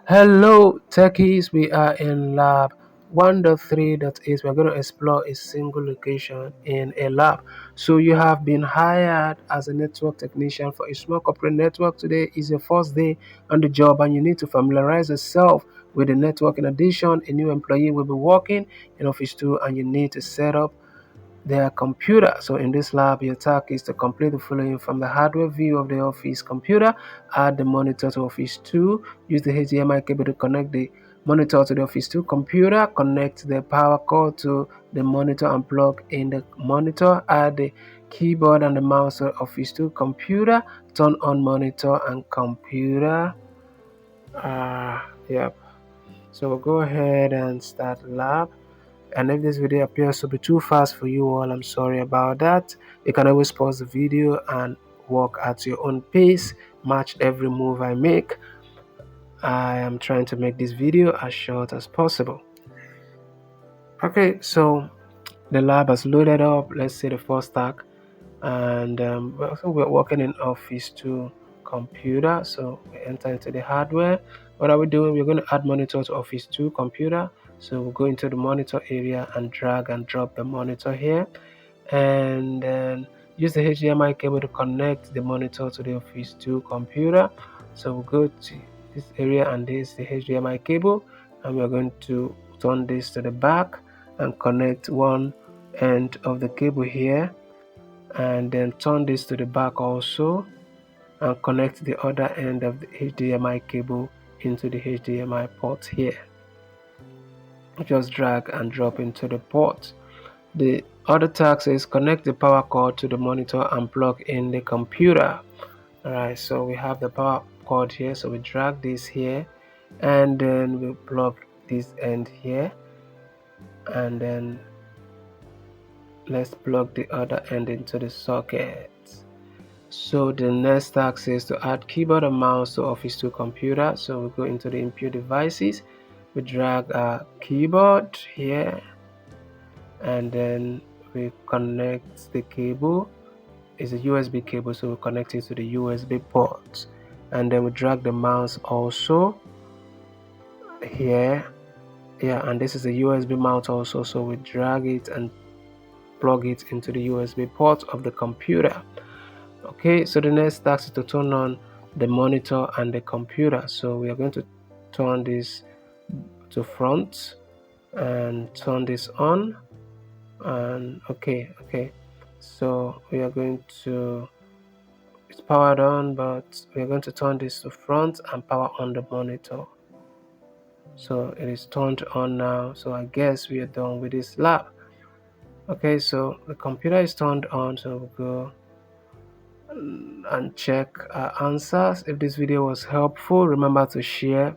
Hello, techies. We are in lab 1.3.8. We're going to explore a single location in a lab. So, you have been hired as a network technician for a small corporate network. Today is your first day on the job, and you need to familiarize yourself with the network. In addition, a new employee will be working in Office 2, and you need to set up their computer. So in this lab, your task is to complete the following from the hardware view of the Office computer. Add the monitor to Office 2. Use the HDMI cable to connect the monitor to the Office 2 computer. Connect the power cord to the monitor and plug in the monitor. Add the keyboard and the mouse to Office 2 computer. Turn on monitor and computer. Yep. So we'll go ahead and start lab. And if this video appears to be too fast for you all, I'm sorry about that. You can always pause the video and walk at your own pace. Match every move I make. I am trying to make this video as short as possible. Okay, so the lab has loaded up. Let's see the first stack. And so we're working in Office 2 computer. So we enter into the hardware. What are we doing? We're going to add monitor to Office 2 computer. So we'll go into the monitor area and drag and drop the monitor here, and then use the HDMI cable to connect the monitor to the Office 2 computer. So we'll go to this area, and this is the HDMI cable, and we're going to turn this to the back and connect one end of the cable here, and then turn this to the back also and connect the other end of the HDMI cable into the HDMI port here. Just drag and drop into the port. The other task is connect the power cord to the monitor and plug in the computer. Alright, so we have the power cord here, so we drag this here, and then we plug this end here, and then let's plug the other end into the socket. So the next task is to add keyboard and mouse to Office 2 computer. So we go into the input devices, we drag our keyboard here, and then we connect the cable. It's a USB cable, so we connect it to the USB port, and then we drag the mouse also here. And this is a USB mount also, so we drag it and plug it into the USB port of the computer. Okay, so the next task is to turn on the monitor and the computer. So we are going to turn this to front and turn this on, and okay, so we are going to, it's powered on, but we are going to turn this to front and power on the monitor. So it is turned on now, so I guess we are done with this lab. Okay, so the computer is turned on, so we'll go and check our answers. If this video was helpful, remember to share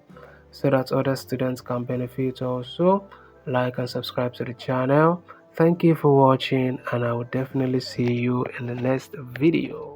so that other students can benefit also. Like and subscribe to the channel. Thank you for watching, and I will definitely see you in the next video.